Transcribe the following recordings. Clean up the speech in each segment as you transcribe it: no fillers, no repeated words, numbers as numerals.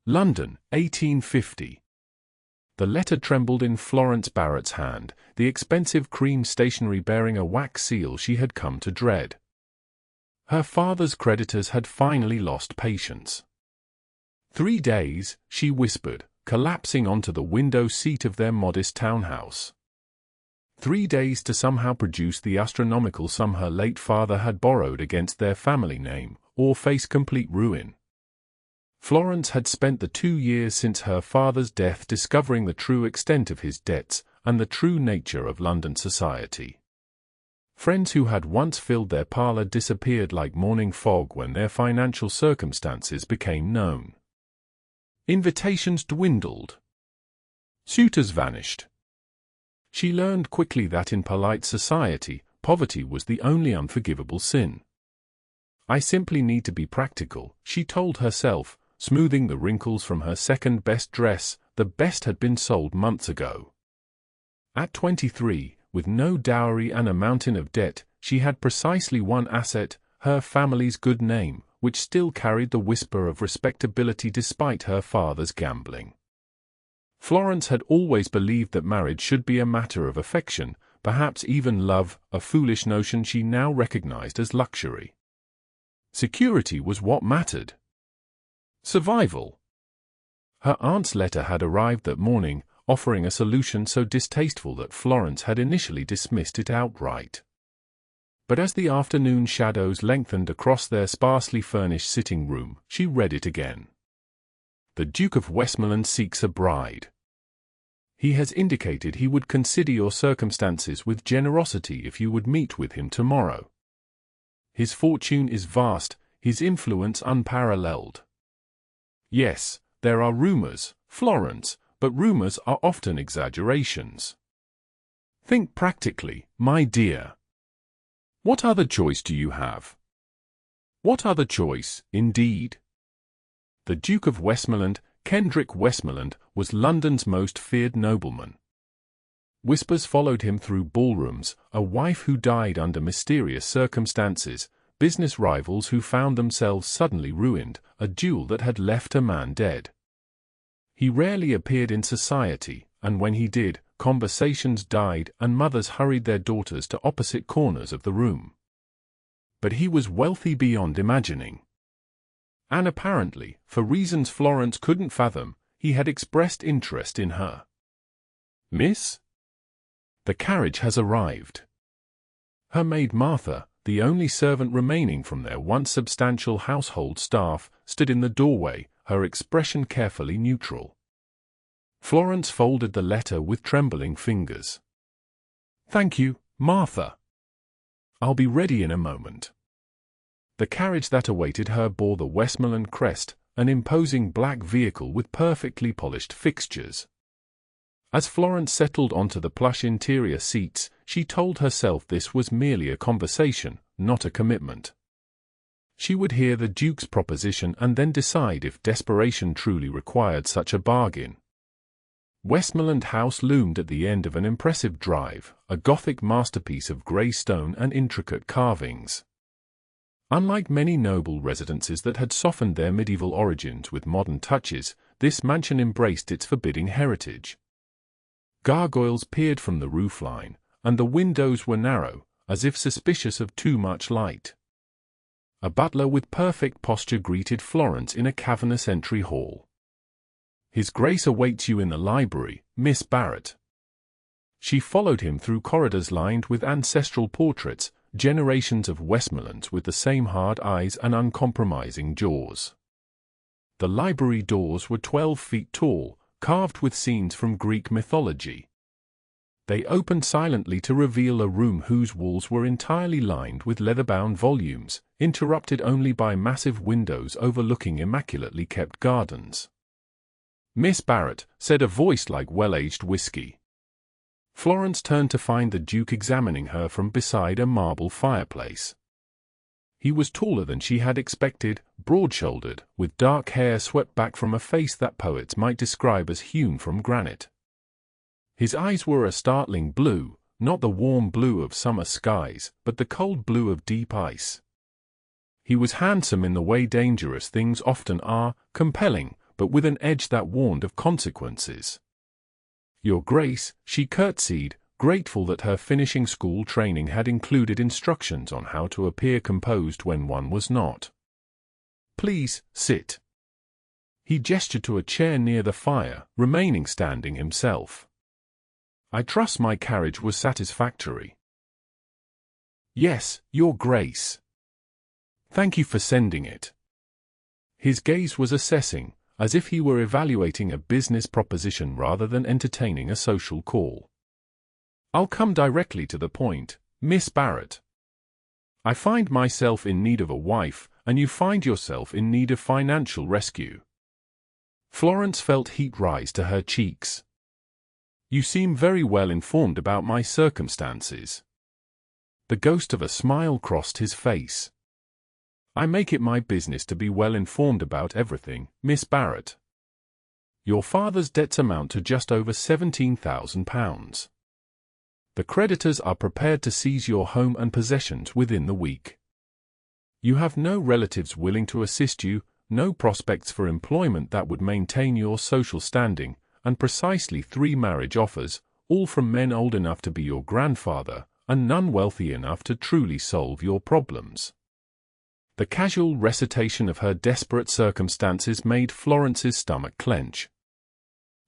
London, 1850. The letter trembled in Florence Barrett's hand, the expensive cream stationery bearing a wax seal she had come to dread. Her father's creditors had finally lost patience. 3 days, she whispered, collapsing onto the window seat of their modest townhouse. 3 days to somehow produce the astronomical sum her late father had borrowed against their family name, or face complete ruin. Florence had spent the 2 years since her father's death discovering the true extent of his debts and the true nature of London society. Friends who had once filled their parlour disappeared like morning fog when their financial circumstances became known. Invitations dwindled. Suitors vanished. She learned quickly that in polite society, poverty was the only unforgivable sin. "I simply need to be practical," she told herself, smoothing the wrinkles from her second-best dress. The best had been sold months ago. At 23, with no dowry and a mountain of debt, she had precisely one asset, her family's good name, which still carried the whisper of respectability despite her father's gambling. Florence had always believed that marriage should be a matter of affection, perhaps even love, a foolish notion she now recognized as luxury. Security was what mattered. Survival. Her aunt's letter had arrived that morning, offering a solution so distasteful that Florence had initially dismissed it outright. But as the afternoon shadows lengthened across their sparsely furnished sitting room, she read it again. The Duke of Westmoreland seeks a bride. He has indicated he would consider your circumstances with generosity if you would meet with him tomorrow. His fortune is vast, his influence unparalleled. Yes, there are rumors, Florence, but rumors are often exaggerations. Think practically, my dear. What other choice do you have? What other choice, indeed? The Duke of Westmoreland, Kendrick Westmoreland, was London's most feared nobleman. Whispers followed him through ballrooms, a wife who died under mysterious circumstances, business rivals who found themselves suddenly ruined, a duel that had left a man dead. He rarely appeared in society, and when he did, conversations died and mothers hurried their daughters to opposite corners of the room. But he was wealthy beyond imagining. And apparently, for reasons Florence couldn't fathom, he had expressed interest in her. "Miss? The carriage has arrived." Her maid Martha, the only servant remaining from their once substantial household staff, stood in the doorway, her expression carefully neutral. Florence folded the letter with trembling fingers. "Thank you, Martha. I'll be ready in a moment." The carriage that awaited her bore the Westmoreland crest, an imposing black vehicle with perfectly polished fixtures. As Florence settled onto the plush interior seats, she told herself this was merely a conversation, not a commitment. She would hear the Duke's proposition and then decide if desperation truly required such a bargain. Westmoreland House loomed at the end of an impressive drive, a Gothic masterpiece of grey stone and intricate carvings. Unlike many noble residences that had softened their medieval origins with modern touches, this mansion embraced its forbidding heritage. Gargoyles peered from the roofline, and the windows were narrow, as if suspicious of too much light. A butler with perfect posture greeted Florence in a cavernous entry hall. "His Grace awaits you in the library, Miss Barrett." She followed him through corridors lined with ancestral portraits, generations of Westmorelands with the same hard eyes and uncompromising jaws. The library doors were 12 feet tall, carved with scenes from Greek mythology. They opened silently to reveal a room whose walls were entirely lined with leather-bound volumes, interrupted only by massive windows overlooking immaculately kept gardens. "Miss Barrett," said a voice like well-aged whiskey. Florence turned to find the Duke examining her from beside a marble fireplace. He was taller than she had expected, broad-shouldered, with dark hair swept back from a face that poets might describe as hewn from granite. His eyes were a startling blue, not the warm blue of summer skies, but the cold blue of deep ice. He was handsome in the way dangerous things often are, compelling, but with an edge that warned of consequences. "Your Grace," she curtsied, grateful that her finishing school training had included instructions on how to appear composed when one was not. "Please, sit." He gestured to a chair near the fire, remaining standing himself. "I trust my carriage was satisfactory." "Yes, Your Grace. Thank you for sending it." His gaze was assessing, as if he were evaluating a business proposition rather than entertaining a social call. "I'll come directly to the point, Miss Barrett. I find myself in need of a wife, and you find yourself in need of financial rescue." Florence felt heat rise to her cheeks. "You seem very well informed about my circumstances." The ghost of a smile crossed his face. "I make it my business to be well informed about everything, Miss Barrett. Your father's debts amount to just over £17,000. The creditors are prepared to seize your home and possessions within the week. You have no relatives willing to assist you, no prospects for employment that would maintain your social standing, and precisely 3 marriage offers, all from men old enough to be your grandfather, and none wealthy enough to truly solve your problems." The casual recitation of her desperate circumstances made Florence's stomach clench.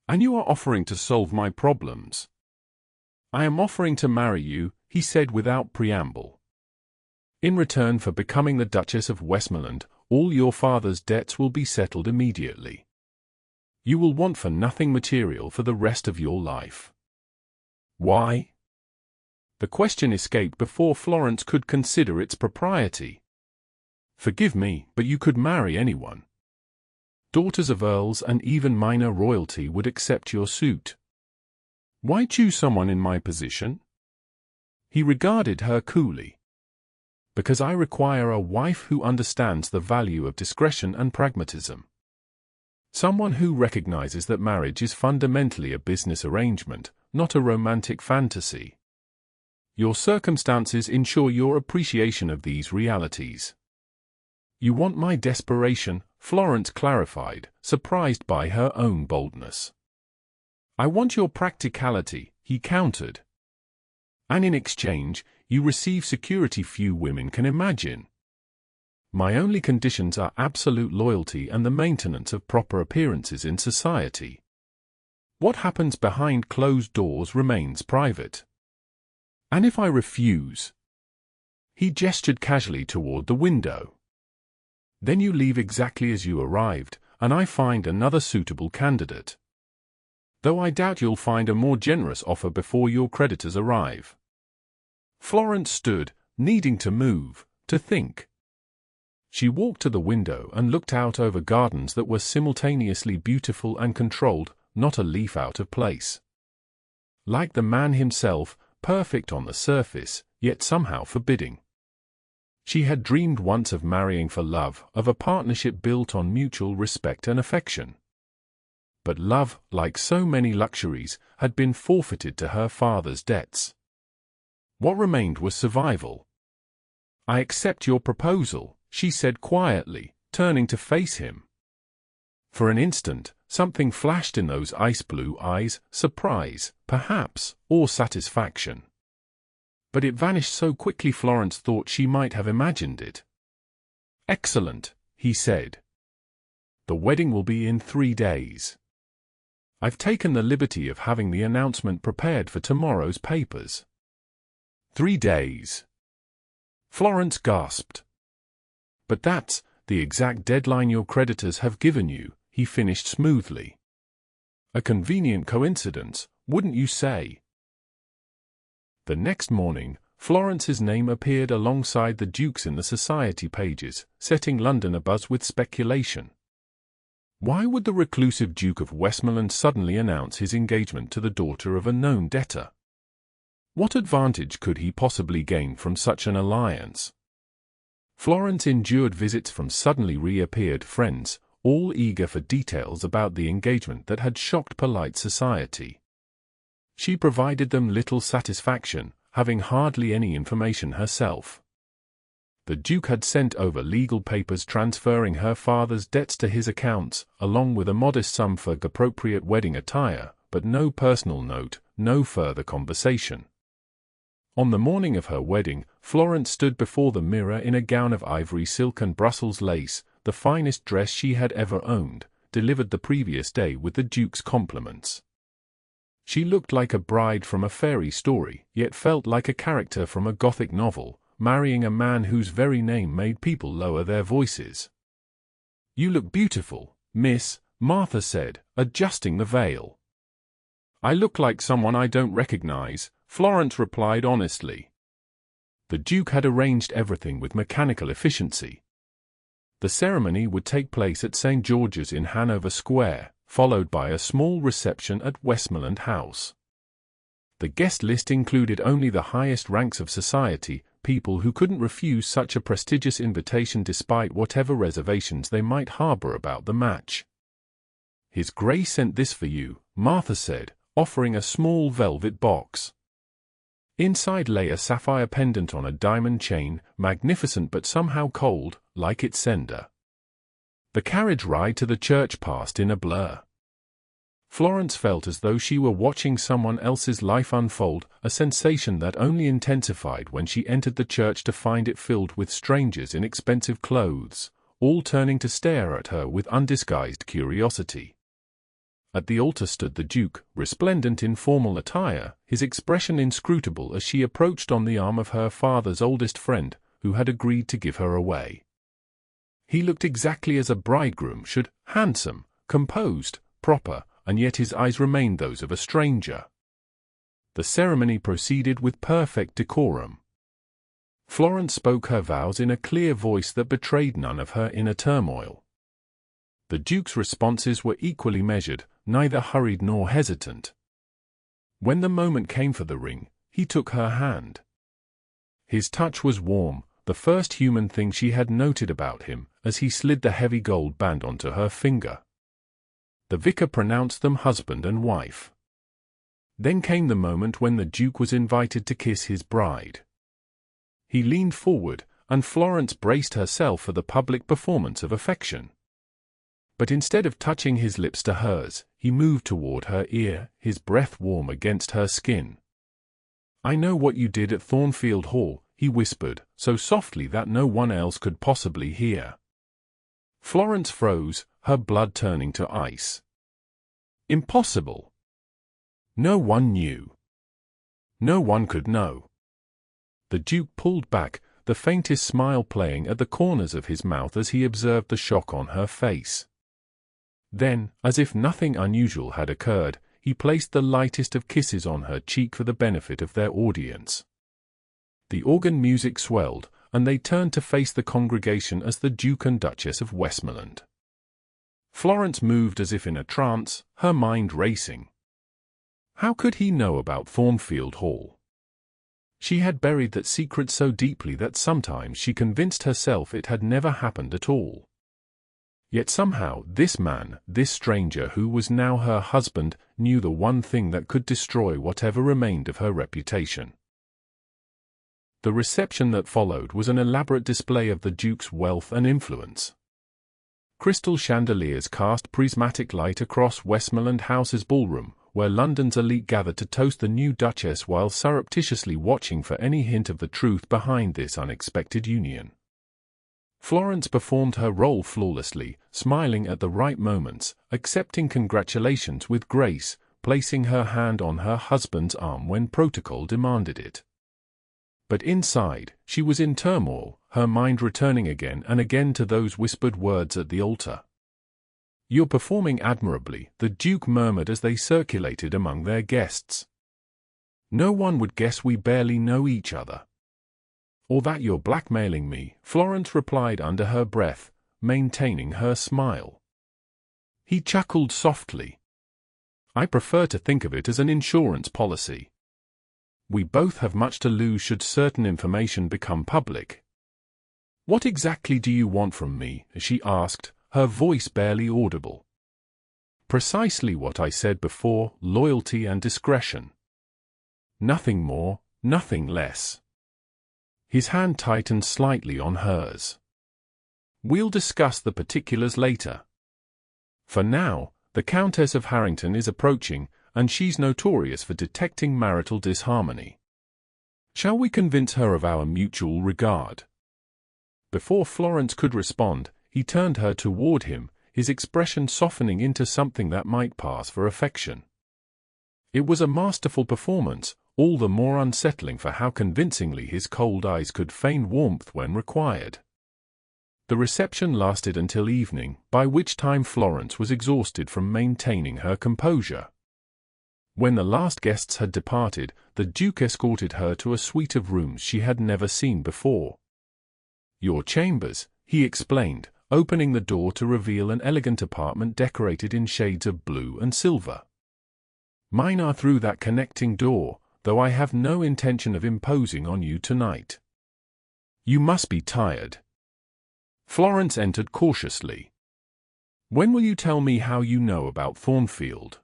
"And you are offering to solve my problems?" "I am offering to marry you," he said without preamble. "In return for becoming the Duchess of Westmoreland, all your father's debts will be settled immediately. You will want for nothing material for the rest of your life." "Why?" The question escaped before Florence could consider its propriety. "Forgive me, but you could marry anyone. Daughters of earls and even minor royalty would accept your suit. Why choose someone in my position?" He regarded her coolly. "Because I require a wife who understands the value of discretion and pragmatism. Someone who recognizes that marriage is fundamentally a business arrangement, not a romantic fantasy. Your circumstances ensure your appreciation of these realities." "You want my desperation," Florence clarified, surprised by her own boldness. "I want your practicality," he countered. "And in exchange, you receive security few women can imagine. My only conditions are absolute loyalty and the maintenance of proper appearances in society. What happens behind closed doors remains private. And if I refuse—" He gestured casually toward the window. "Then you leave exactly as you arrived, and I find another suitable candidate. Though I doubt you'll find a more generous offer before your creditors arrive." Florence stood, needing to move, to think. She walked to the window and looked out over gardens that were simultaneously beautiful and controlled, not a leaf out of place. Like the man himself, perfect on the surface, yet somehow forbidding. She had dreamed once of marrying for love, of a partnership built on mutual respect and affection. But love, like so many luxuries, had been forfeited to her father's debts. What remained was survival. "I accept your proposal," she said quietly, turning to face him. For an instant, something flashed in those ice-blue eyes, surprise, perhaps, or satisfaction. But it vanished so quickly Florence thought she might have imagined it. "Excellent," he said. "The wedding will be in 3 days. I've taken the liberty of having the announcement prepared for tomorrow's papers." 3 days. Florence gasped. "But that's the exact deadline your creditors have given you," he finished smoothly. "A convenient coincidence, wouldn't you say?" The next morning, Florence's name appeared alongside the Duke's in the society pages, setting London abuzz with speculation. Why would the reclusive Duke of Westmoreland suddenly announce his engagement to the daughter of a known debtor? What advantage could he possibly gain from such an alliance? Florence endured visits from suddenly reappeared friends, all eager for details about the engagement that had shocked polite society. She provided them little satisfaction, having hardly any information herself. The Duke had sent over legal papers transferring her father's debts to his accounts, along with a modest sum for appropriate wedding attire, but no personal note, no further conversation. On the morning of her wedding, Florence stood before the mirror in a gown of ivory silk and Brussels lace, the finest dress she had ever owned, delivered the previous day with the Duke's compliments. She looked like a bride from a fairy story, yet felt like a character from a Gothic novel, marrying a man whose very name made people lower their voices. "You look beautiful, Miss," Martha said, adjusting the veil. "I look like someone I don't recognize," Florence replied honestly. The Duke had arranged everything with mechanical efficiency. The ceremony would take place at St. George's in Hanover Square, followed by a small reception at Westmoreland House. The guest list included only the highest ranks of society, people who couldn't refuse such a prestigious invitation despite whatever reservations they might harbor about the match. "His Grace sent this for you," Martha said, offering a small velvet box. Inside lay a sapphire pendant on a diamond chain, magnificent but somehow cold, like its sender. The carriage ride to the church passed in a blur. Florence felt as though she were watching someone else's life unfold, a sensation that only intensified when she entered the church to find it filled with strangers in expensive clothes, all turning to stare at her with undisguised curiosity. At the altar stood the Duke, resplendent in formal attire, his expression inscrutable as she approached on the arm of her father's oldest friend, who had agreed to give her away. He looked exactly as a bridegroom should, handsome, composed, proper, and yet his eyes remained those of a stranger. The ceremony proceeded with perfect decorum. Florence spoke her vows in a clear voice that betrayed none of her inner turmoil. The Duke's responses were equally measured, neither hurried nor hesitant. When the moment came for the ring, he took her hand. His touch was warm, the first human thing she had noted about him, as he slid the heavy gold band onto her finger. The vicar pronounced them husband and wife. Then came the moment when the Duke was invited to kiss his bride. He leaned forward, and Florence braced herself for the public performance of affection. But instead of touching his lips to hers, he moved toward her ear, his breath warm against her skin. "I know what you did at Thornfield Hall," he whispered, so softly that no one else could possibly hear. Florence froze, her blood turning to ice. Impossible. No one knew. No one could know. The Duke pulled back, the faintest smile playing at the corners of his mouth as he observed the shock on her face. Then, as if nothing unusual had occurred, he placed the lightest of kisses on her cheek for the benefit of their audience. The organ music swelled, and they turned to face the congregation as the Duke and Duchess of Westmoreland. Florence moved as if in a trance, her mind racing. How could he know about Thornfield Hall? She had buried that secret so deeply that sometimes she convinced herself it had never happened at all. Yet somehow this man, this stranger who was now her husband, knew the one thing that could destroy whatever remained of her reputation. The reception that followed was an elaborate display of the Duke's wealth and influence. Crystal chandeliers cast prismatic light across Westmoreland House's ballroom, where London's elite gathered to toast the new Duchess while surreptitiously watching for any hint of the truth behind this unexpected union. Florence performed her role flawlessly, smiling at the right moments, accepting congratulations with grace, placing her hand on her husband's arm when protocol demanded it. But inside, she was in turmoil, her mind returning again and again to those whispered words at the altar. "You're performing admirably," the Duke murmured as they circulated among their guests. "No one would guess we barely know each other." "Or that you're blackmailing me," Florence replied under her breath, maintaining her smile. He chuckled softly. "I prefer to think of it as an insurance policy. We both have much to lose should certain information become public." "What exactly do you want from me?" she asked, her voice barely audible. "Precisely what I said before, loyalty and discretion. Nothing more, nothing less." His hand tightened slightly on hers. "We'll discuss the particulars later. For now, the Countess of Harrington is approaching, and she's notorious for detecting marital disharmony. Shall we convince her of our mutual regard?" Before Florence could respond, he turned her toward him, his expression softening into something that might pass for affection. It was a masterful performance, all the more unsettling for how convincingly his cold eyes could feign warmth when required. The reception lasted until evening, by which time Florence was exhausted from maintaining her composure. When the last guests had departed, the Duke escorted her to a suite of rooms she had never seen before. "Your chambers," he explained, opening the door to reveal an elegant apartment decorated in shades of blue and silver. "Mine are through that connecting door, though I have no intention of imposing on you tonight. You must be tired." Florence entered cautiously. "When will you tell me how you know about Thornfield?"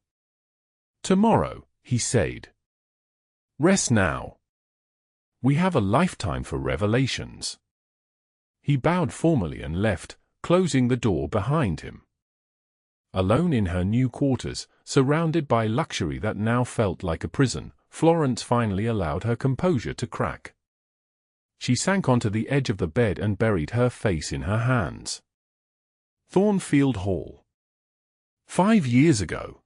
"Tomorrow," he said. "Rest now. We have a lifetime for revelations." He bowed formally and left, closing the door behind him. Alone in her new quarters, surrounded by luxury that now felt like a prison, Florence finally allowed her composure to crack. She sank onto the edge of the bed and buried her face in her hands. Thornfield Hall. 5 years ago.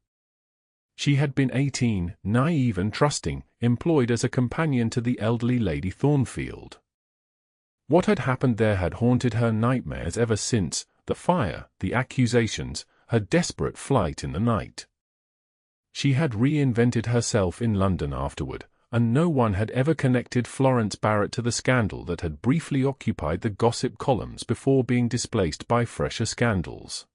She had been 18, naive and trusting, employed as a companion to the elderly Lady Thornfield. What had happened there had haunted her nightmares ever since: the fire, the accusations, her desperate flight in the night. She had reinvented herself in London afterward, and no one had ever connected Florence Barrett to the scandal that had briefly occupied the gossip columns before being displaced by fresher scandals.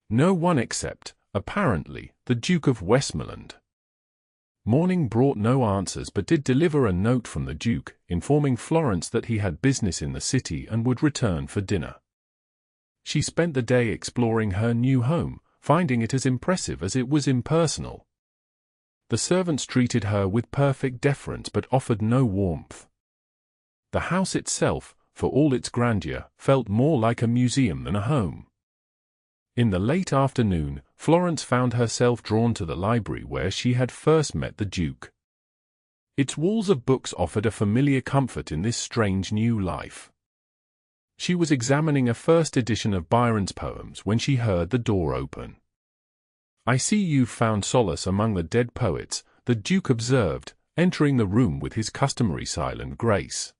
No one except, apparently, the Duke of Westmoreland. Morning brought no answers but did deliver a note from the Duke, informing Florence that he had business in the city and would return for dinner. She spent the day exploring her new home, finding it as impressive as it was impersonal. The servants treated her with perfect deference but offered no warmth. The house itself, for all its grandeur, felt more like a museum than a home. In the late afternoon, Florence found herself drawn to the library where she had first met the Duke. Its walls of books offered a familiar comfort in this strange new life. She was examining a first edition of Byron's poems when she heard the door open. "I see you've found solace among the dead poets," the Duke observed, entering the room with his customary silent grace.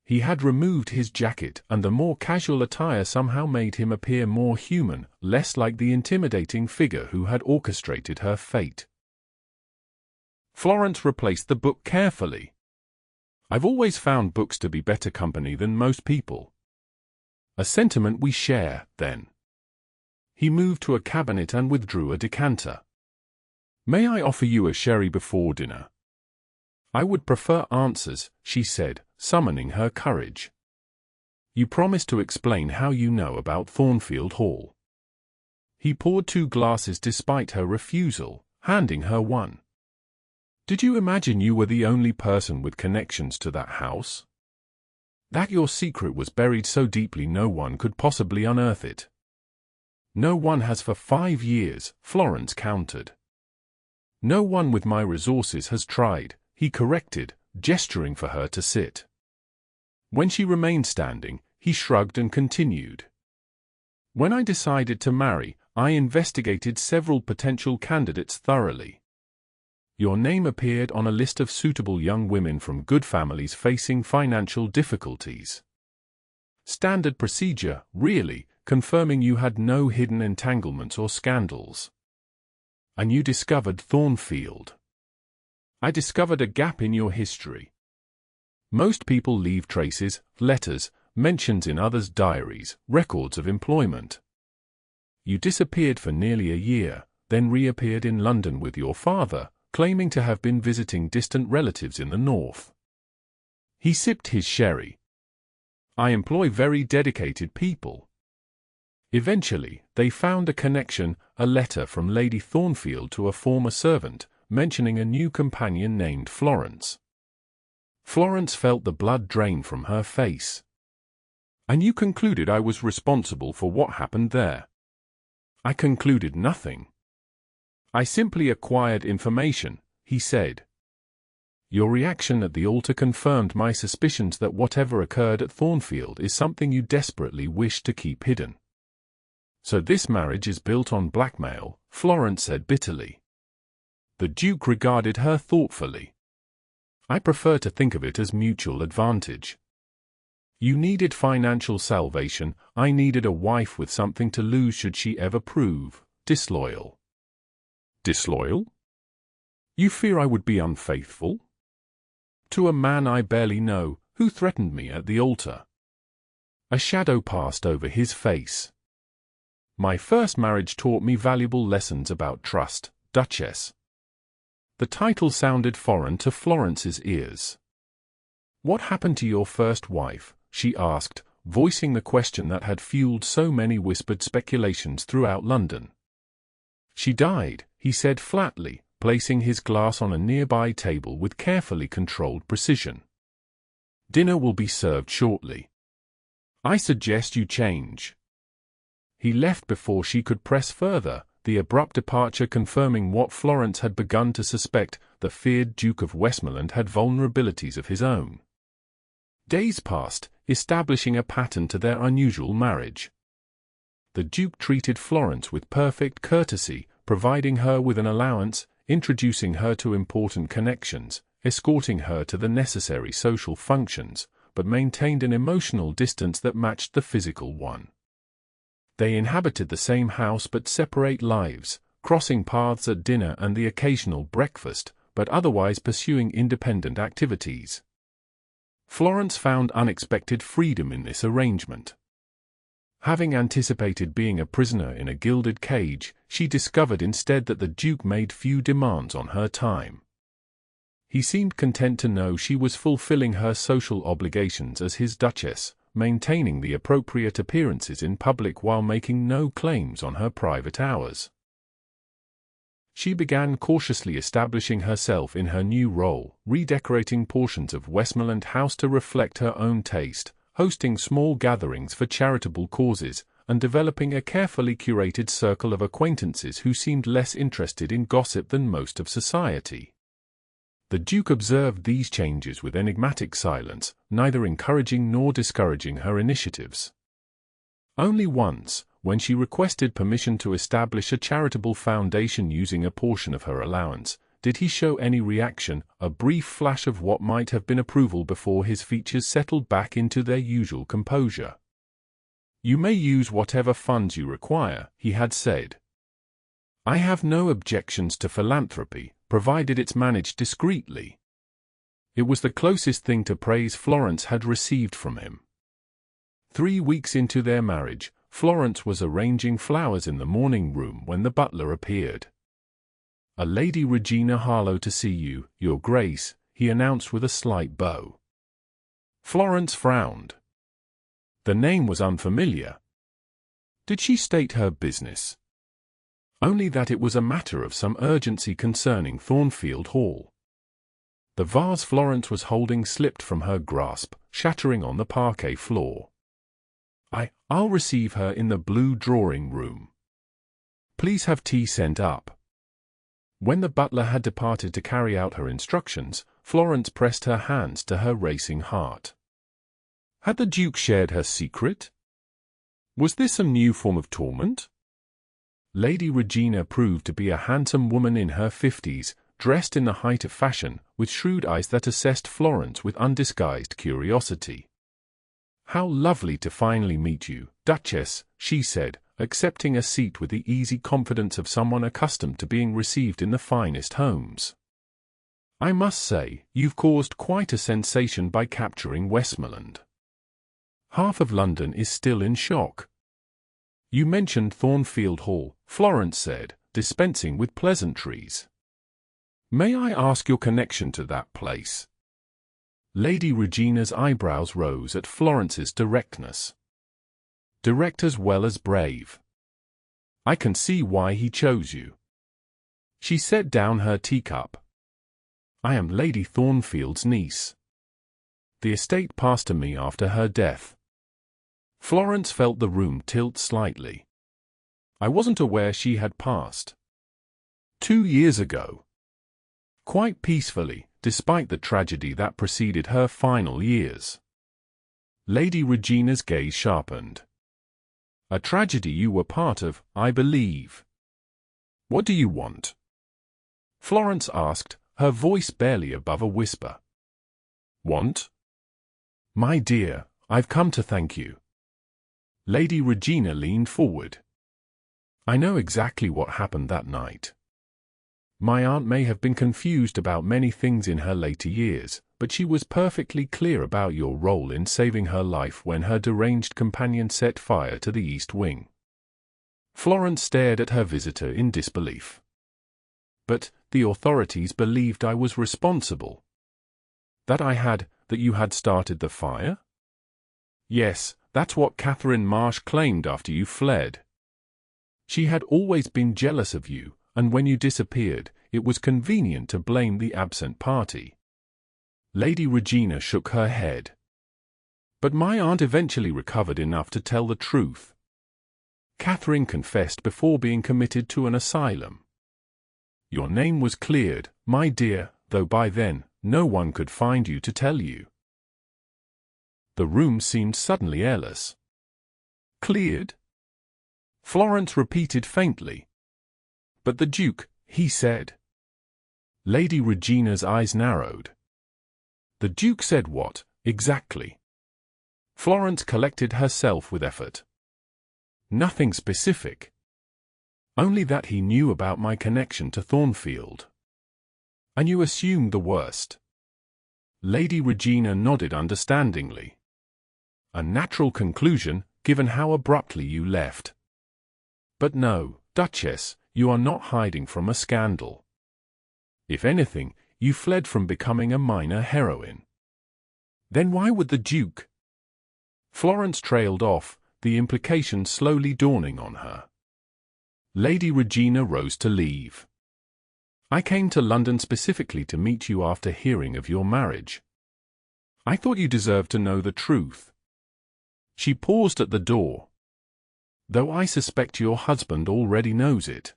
He had removed his jacket, and the more casual attire somehow made him appear more human, less like the intimidating figure who had orchestrated her fate. Florence replaced the book carefully. "I've always found books to be better company than most people." "A sentiment we share, then." He moved to a cabinet and withdrew a decanter. "May I offer you a sherry before dinner?" "I would prefer answers," she said, summoning her courage. "You promised to explain how you know about Thornfield Hall." He poured 2 glasses despite her refusal, handing her one. "Did you imagine you were the only person with connections to that house? That your secret was buried so deeply no one could possibly unearth it?" "No one has for 5 years," Florence countered. "No one with my resources has tried," he corrected, gesturing for her to sit. When she remained standing, he shrugged and continued. "When I decided to marry, I investigated several potential candidates thoroughly. Your name appeared on a list of suitable young women from good families facing financial difficulties. Standard procedure, really, confirming you had no hidden entanglements or scandals. And you discovered Thornfield. I discovered a gap in your history. Most people leave traces, letters, mentions in others' diaries, records of employment. You disappeared for nearly a year, then reappeared in London with your father, claiming to have been visiting distant relatives in the north." He sipped his sherry. "I employ very dedicated people. Eventually, they found a connection, a letter from Lady Thornfield to a former servant, mentioning a new companion named Florence. Florence felt the blood drain from her face. "And you concluded I was responsible for what happened there?" "I concluded nothing. I simply acquired information," he said. "Your reaction at the altar confirmed my suspicions that whatever occurred at Thornfield is something you desperately wish to keep hidden." "So this marriage is built on blackmail," Florence said bitterly. The Duke regarded her thoughtfully. "I prefer to think of it as mutual advantage. You needed financial salvation, I needed a wife with something to lose should she ever prove disloyal." "Disloyal? You fear I would be unfaithful?" "To a man I barely know, who threatened me at the altar." A shadow passed over his face. "My first marriage taught me valuable lessons about trust, Duchess." The title sounded foreign to Florence's ears. "What happened to your first wife?" she asked, voicing the question that had fueled so many whispered speculations throughout London. "She died," he said flatly, placing his glass on a nearby table with carefully controlled precision. "Dinner will be served shortly. I suggest you change." He left before she could press further, the abrupt departure confirming what Florence had begun to suspect: the feared Duke of Westmoreland had vulnerabilities of his own. Days passed, establishing a pattern to their unusual marriage. The Duke treated Florence with perfect courtesy, providing her with an allowance, introducing her to important connections, escorting her to the necessary social functions, but maintained an emotional distance that matched the physical one. They inhabited the same house but separate lives, crossing paths at dinner and the occasional breakfast, but otherwise pursuing independent activities. Florence found unexpected freedom in this arrangement. Having anticipated being a prisoner in a gilded cage, she discovered instead that the Duke made few demands on her time. He seemed content to know she was fulfilling her social obligations as his Duchess, maintaining the appropriate appearances in public while making no claims on her private hours. She began cautiously establishing herself in her new role, redecorating portions of Westmoreland House to reflect her own taste, hosting small gatherings for charitable causes, and developing a carefully curated circle of acquaintances who seemed less interested in gossip than most of society. The Duke observed these changes with enigmatic silence, neither encouraging nor discouraging her initiatives. Only once, when she requested permission to establish a charitable foundation using a portion of her allowance, did he show any reaction, a brief flash of what might have been approval before his features settled back into their usual composure. "You may use whatever funds you require," he had said. "I have no objections to philanthropy, provided it's managed discreetly." It was the closest thing to praise Florence had received from him. 3 weeks into their marriage, Florence was arranging flowers in the morning room when the butler appeared. "A Lady Regina Harlowe to see you, Your Grace," he announced with a slight bow. Florence frowned. The name was unfamiliar. Did she state her business? Only that it was a matter of some urgency concerning Thornfield Hall. The vase Florence was holding slipped from her grasp, shattering on the parquet floor. I'll receive her in the blue drawing room. Please have tea sent up." When the butler had departed to carry out her instructions, Florence pressed her hands to her racing heart. Had the Duke shared her secret? Was this some new form of torment? Lady Regina proved to be a handsome woman in her 50s, dressed in the height of fashion, with shrewd eyes that assessed Florence with undisguised curiosity. "How lovely to finally meet you, Duchess," she said, accepting a seat with the easy confidence of someone accustomed to being received in the finest homes. "I must say, you've caused quite a sensation by capturing Westmoreland. Half of London is still in shock." "You mentioned Thornfield Hall," Florence said, dispensing with pleasantries. "May I ask your connection to that place?" Lady Regina's eyebrows rose at Florence's directness. "Direct as well as brave. I can see why he chose you." She set down her teacup. "I am Lady Thornfield's niece." The estate passed to me after her death. Florence felt the room tilt slightly. I wasn't aware she had passed. 2 years ago. Quite peacefully, despite the tragedy that preceded her final years. Lady Regina's gaze sharpened. A tragedy you were part of, I believe. What do you want? Florence asked, her voice barely above a whisper. Want? My dear, I've come to thank you. Lady Regina leaned forward. I know exactly what happened that night. My aunt may have been confused about many things in her later years, but she was perfectly clear about your role in saving her life when her deranged companion set fire to the East Wing. Florence stared at her visitor in disbelief. But the authorities believed I was responsible. That you had started the fire? Yes, that's what Catherine Marsh claimed after you fled. She had always been jealous of you, and when you disappeared, it was convenient to blame the absent party. Lady Regina shook her head. But my aunt eventually recovered enough to tell the truth. Catherine confessed before being committed to an asylum. Your name was cleared, my dear, though by then, no one could find you to tell you. The room seemed suddenly airless. Cleared? Florence repeated faintly. But the Duke, he said. Lady Regina's eyes narrowed. The Duke said what, exactly? Florence collected herself with effort. Nothing specific. Only that he knew about my connection to Thornfield. And you assumed the worst. Lady Regina nodded understandingly. A natural conclusion, given how abruptly you left. But no, Duchess, you are not hiding from a scandal. If anything, you fled from becoming a minor heroine. Then why would the Duke? Florence trailed off, the implication slowly dawning on her. Lady Regina rose to leave. I came to London specifically to meet you after hearing of your marriage. I thought you deserved to know the truth. She paused at the door. Though I suspect your husband already knows it.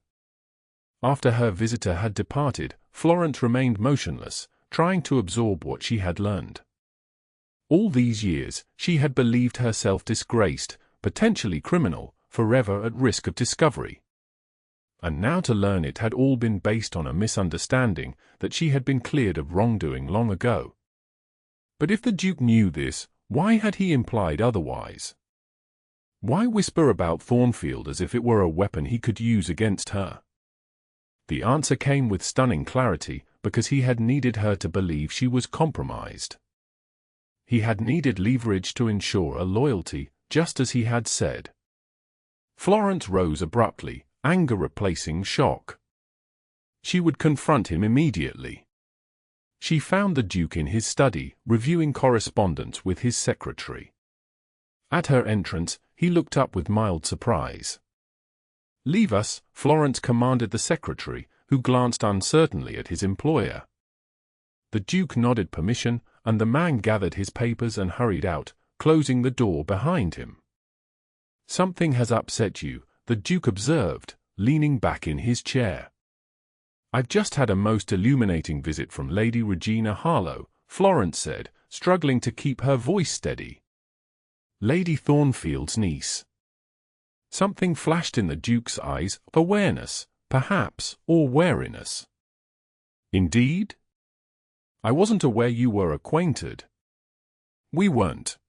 After her visitor had departed, Florence remained motionless, trying to absorb what she had learned. All these years, she had believed herself disgraced, potentially criminal, forever at risk of discovery. And now to learn it had all been based on a misunderstanding, that she had been cleared of wrongdoing long ago. But if the Duke knew this, why had he implied otherwise? Why whisper about Thornfield as if it were a weapon he could use against her? The answer came with stunning clarity, because he had needed her to believe she was compromised. He had needed leverage to ensure a loyalty, just as he had said. Florence rose abruptly, anger replacing shock. She would confront him immediately. She found the Duke in his study, reviewing correspondence with his secretary. At her entrance, he looked up with mild surprise. Leave us, Florence commanded the secretary, who glanced uncertainly at his employer. The Duke nodded permission, and the man gathered his papers and hurried out, closing the door behind him. Something has upset you, the Duke observed, leaning back in his chair. I've just had a most illuminating visit from Lady Regina Harlow, Florence said, struggling to keep her voice steady. Lady Thornfield's niece. Something flashed in the Duke's eyes, awareness, perhaps, or wariness. Indeed? I wasn't aware you were acquainted. We weren't.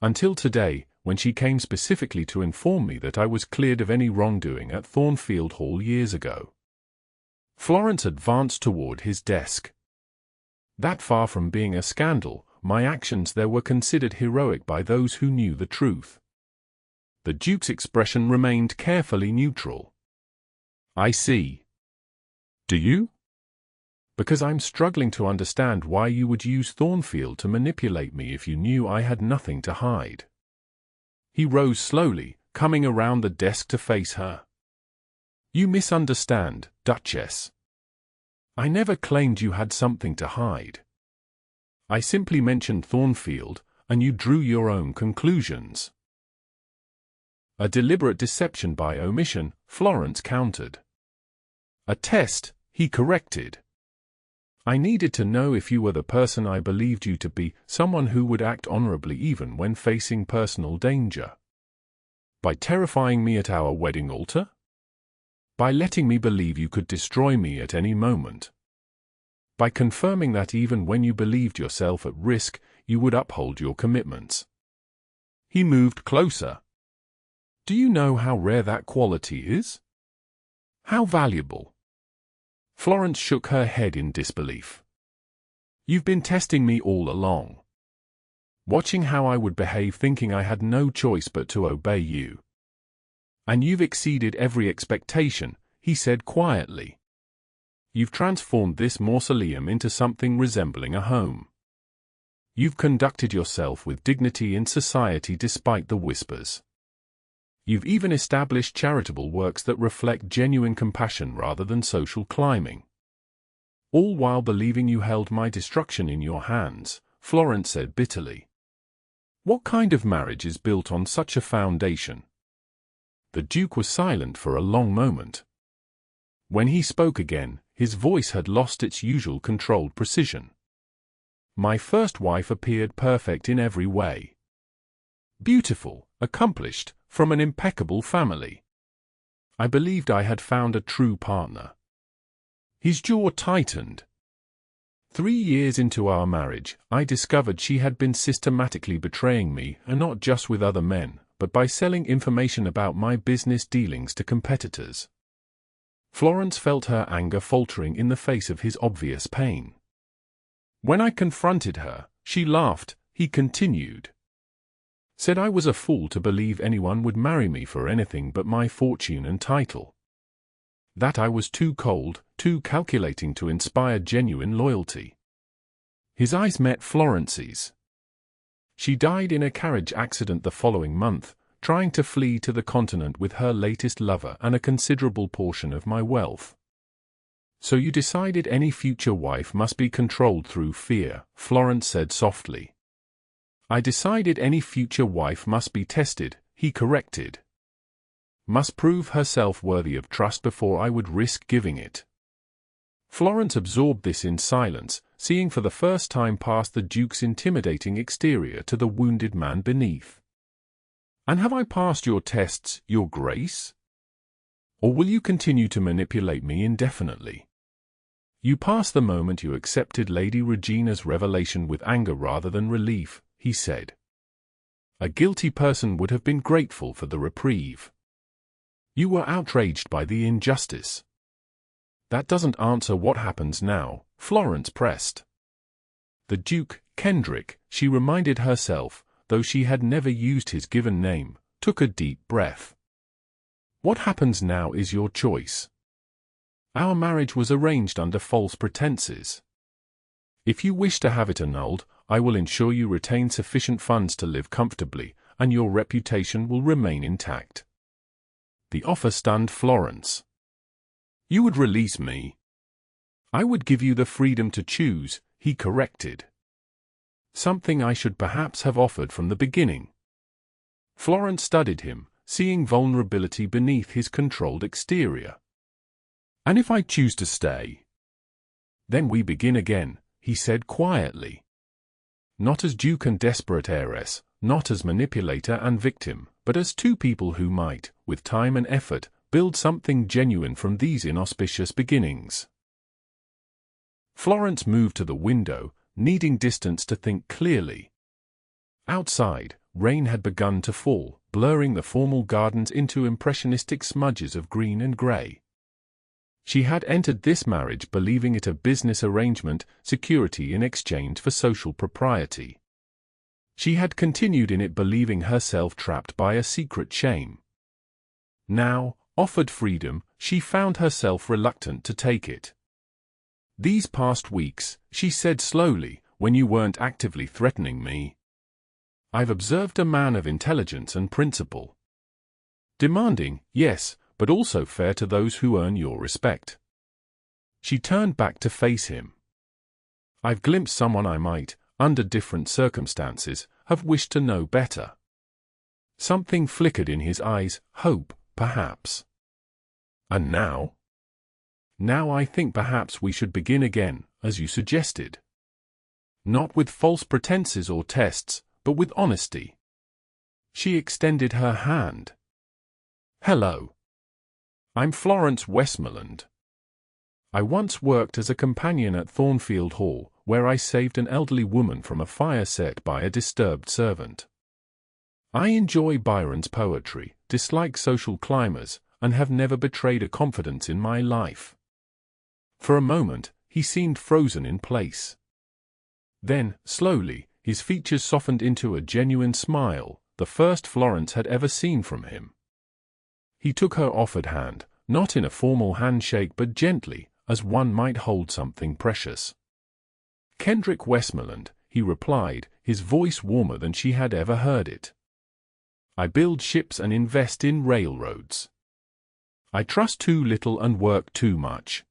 Until today, when she came specifically to inform me that I was cleared of any wrongdoing at Thornfield Hall years ago. Florence advanced toward his desk. That far from being a scandal, my actions there were considered heroic by those who knew the truth. The Duke's expression remained carefully neutral. I see. Do you? Because I'm struggling to understand why you would use Thornfield to manipulate me if you knew I had nothing to hide. He rose slowly, coming around the desk to face her. You misunderstand, Duchess. I never claimed you had something to hide. I simply mentioned Thornfield, and you drew your own conclusions. A deliberate deception by omission, Florence countered. A test, he corrected. I needed to know if you were the person I believed you to be, someone who would act honorably even when facing personal danger. By terrifying me at our wedding altar? By letting me believe you could destroy me at any moment? By confirming that even when you believed yourself at risk, you would uphold your commitments? He moved closer. Do you know how rare that quality is? How valuable? Florence shook her head in disbelief. You've been testing me all along. Watching how I would behave, thinking I had no choice but to obey you. And you've exceeded every expectation, he said quietly. You've transformed this mausoleum into something resembling a home. You've conducted yourself with dignity in society despite the whispers. You've even established charitable works that reflect genuine compassion rather than social climbing. All while believing you held my destruction in your hands, Florence said bitterly. What kind of marriage is built on such a foundation? The Duke was silent for a long moment. When he spoke again, his voice had lost its usual controlled precision. My first wife appeared perfect in every way. Beautiful, accomplished, from an impeccable family. I believed I had found a true partner. His jaw tightened. 3 years into our marriage, I discovered she had been systematically betraying me, and not just with other men, but by selling information about my business dealings to competitors. Florence felt her anger faltering in the face of his obvious pain. When I confronted her, she laughed. He continued. Said I was a fool to believe anyone would marry me for anything but my fortune and title. That I was too cold, too calculating to inspire genuine loyalty. His eyes met Florence's. She died in a carriage accident the following month, trying to flee to the continent with her latest lover and a considerable portion of my wealth. So you decided any future wife must be controlled through fear, Florence said softly. I decided any future wife must be tested, he corrected. Must prove herself worthy of trust before I would risk giving it. Florence absorbed this in silence, seeing for the first time past the Duke's intimidating exterior to the wounded man beneath. And have I passed your tests, Your Grace? Or will you continue to manipulate me indefinitely? You passed the moment you accepted Lady Regina's revelation with anger rather than relief, he said. A guilty person would have been grateful for the reprieve. You were outraged by the injustice. That doesn't answer what happens now, Florence pressed. The Duke, Kendrick, she reminded herself, though she had never used his given name, took a deep breath. What happens now is your choice. Our marriage was arranged under false pretenses. If you wish to have it annulled, I will ensure you retain sufficient funds to live comfortably, and your reputation will remain intact. The offer stunned Florence. You would release me. I would give you the freedom to choose, he corrected. Something I should perhaps have offered from the beginning. Florence studied him, seeing vulnerability beneath his controlled exterior. And if I choose to stay? Then we begin again, he said quietly. Not as Duke and desperate heiress, not as manipulator and victim, but as two people who might, with time and effort, build something genuine from these inauspicious beginnings. Florence moved to the window, needing distance to think clearly. Outside, rain had begun to fall, blurring the formal gardens into impressionistic smudges of green and grey. She had entered this marriage believing it a business arrangement, security in exchange for social propriety. She had continued in it believing herself trapped by a secret shame. Now, offered freedom, she found herself reluctant to take it. These past weeks, she said slowly, when you weren't actively threatening me, I've observed a man of intelligence and principle. Demanding, yes, but also fair to those who earn your respect. She turned back to face him. I've glimpsed someone I might, under different circumstances, have wished to know better. Something flickered in his eyes, hope, perhaps. And now? Now I think perhaps we should begin again, as you suggested. Not with false pretenses or tests, but with honesty. She extended her hand. Hello. I'm Florence Westmoreland. I once worked as a companion at Thornfield Hall, where I saved an elderly woman from a fire set by a disturbed servant. I enjoy Byron's poetry, dislike social climbers, and have never betrayed a confidence in my life. For a moment, he seemed frozen in place. Then, slowly, his features softened into a genuine smile, the first Florence had ever seen from him. He took her offered hand, not in a formal handshake but gently, as one might hold something precious. Kendrick Westmoreland, he replied, his voice warmer than she had ever heard it. I build ships and invest in railroads. I trust too little and work too much.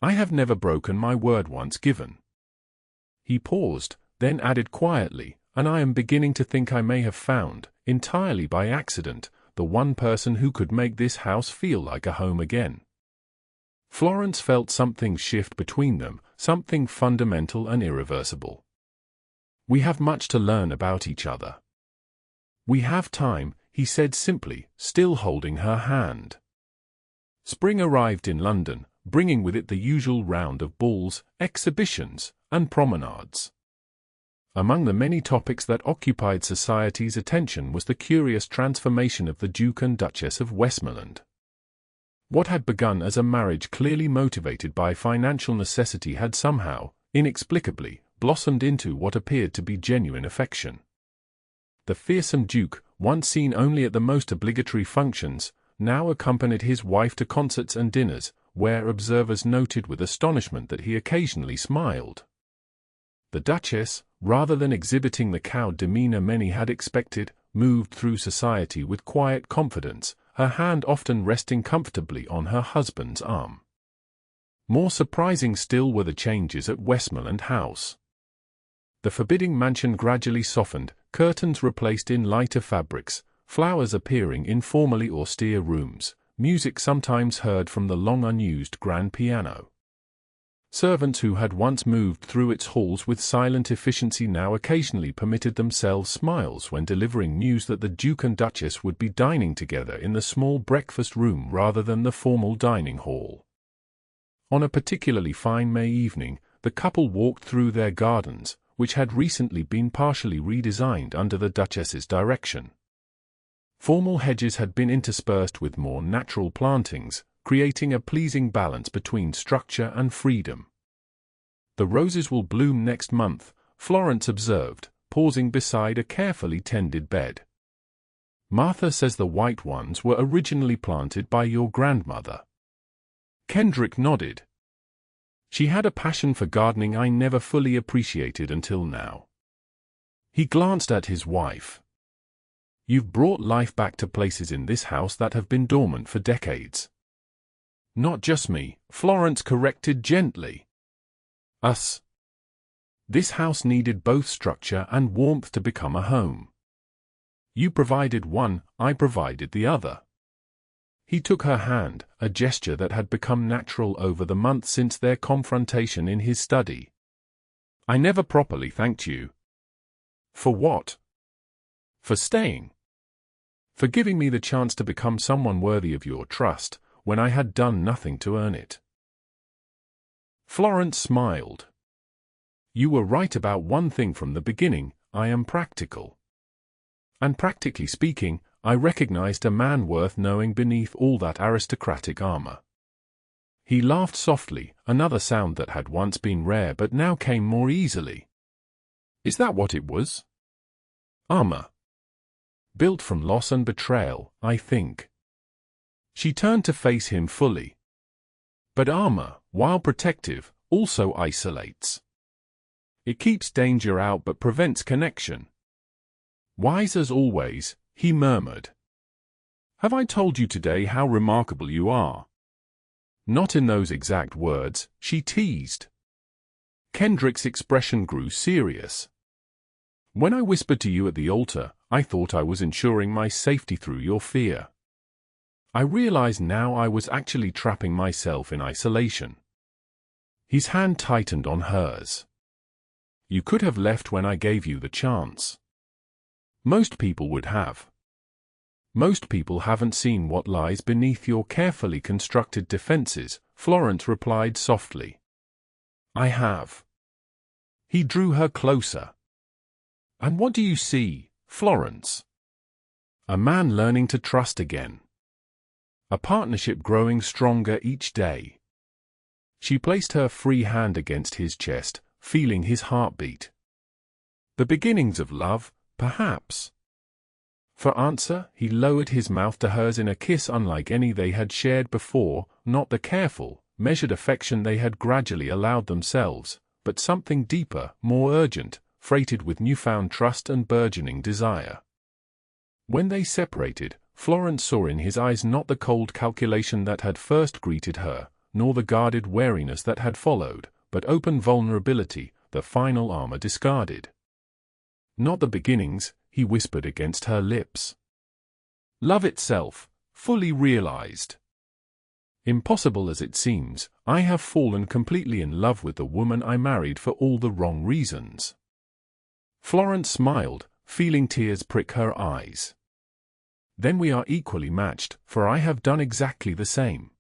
I have never broken my word once given. He paused, then added quietly, and I am beginning to think I may have found, entirely by accident, the one person who could make this house feel like a home again. Florence felt something shift between them, something fundamental and irreversible. We have much to learn about each other. We have time, he said simply, still holding her hand. Spring arrived in London, bringing with it the usual round of balls, exhibitions, and promenades. Among the many topics that occupied society's attention was the curious transformation of the Duke and Duchess of Westmoreland. What had begun as a marriage clearly motivated by financial necessity had somehow, inexplicably, blossomed into what appeared to be genuine affection. The fearsome Duke, once seen only at the most obligatory functions, now accompanied his wife to concerts and dinners, where observers noted with astonishment that he occasionally smiled. The Duchess, rather than exhibiting the cowed demeanor many had expected, moved through society with quiet confidence, her hand often resting comfortably on her husband's arm. More surprising still were the changes at Westmoreland House. The forbidding mansion gradually softened, curtains replaced in lighter fabrics, flowers appearing in formally austere rooms, music sometimes heard from the long-unused grand piano. Servants who had once moved through its halls with silent efficiency now occasionally permitted themselves smiles when delivering news that the Duke and Duchess would be dining together in the small breakfast room rather than the formal dining hall. On a particularly fine May evening, the couple walked through their gardens, which had recently been partially redesigned under the Duchess's direction. Formal hedges had been interspersed with more natural plantings, creating a pleasing balance between structure and freedom. The roses will bloom next month, Florence observed, pausing beside a carefully tended bed. Martha says the white ones were originally planted by your grandmother. Kendrick nodded. She had a passion for gardening I never fully appreciated until now. He glanced at his wife. You've brought life back to places in this house that have been dormant for decades. Not just me, Florence corrected gently. Us. This house needed both structure and warmth to become a home. You provided one, I provided the other. He took her hand, a gesture that had become natural over the months since their confrontation in his study. I never properly thanked you. For what? For staying. For giving me the chance to become someone worthy of your trust, when I had done nothing to earn it. Florence smiled. You were right about one thing from the beginning, I am practical. And practically speaking, I recognized a man worth knowing beneath all that aristocratic armor. He laughed softly, another sound that had once been rare but now came more easily. Is that what it was? Armor. Built from loss and betrayal, I think. She turned to face him fully. But armor, while protective, also isolates. It keeps danger out but prevents connection. Wise as always, he murmured. Have I told you today how remarkable you are? Not in those exact words, she teased. Kendrick's expression grew serious. When I whispered to you at the altar, I thought I was ensuring my safety through your fear. I realize now I was actually trapping myself in isolation. His hand tightened on hers. You could have left when I gave you the chance. Most people would have. Most people haven't seen what lies beneath your carefully constructed defenses, Florence replied softly. I have. He drew her closer. And what do you see, Florence? A man learning to trust again. A partnership growing stronger each day. She placed her free hand against his chest, feeling his heartbeat. The beginnings of love, perhaps. For answer, he lowered his mouth to hers in a kiss unlike any they had shared before, not the careful, measured affection they had gradually allowed themselves, but something deeper, more urgent, freighted with newfound trust and burgeoning desire. When they separated, Florence saw in his eyes not the cold calculation that had first greeted her, nor the guarded wariness that had followed, but open vulnerability, the final armor discarded. Not the beginnings, he whispered against her lips. Love itself, fully realized. Impossible as it seems, I have fallen completely in love with the woman I married for all the wrong reasons. Florence smiled, feeling tears prick her eyes. Then we are equally matched, for I have done exactly the same.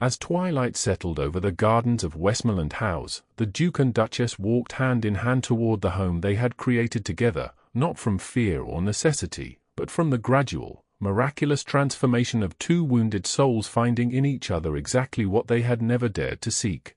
As twilight settled over the gardens of Westmoreland House, the Duke and Duchess walked hand in hand toward the home they had created together, not from fear or necessity, but from the gradual, miraculous transformation of two wounded souls finding in each other exactly what they had never dared to seek.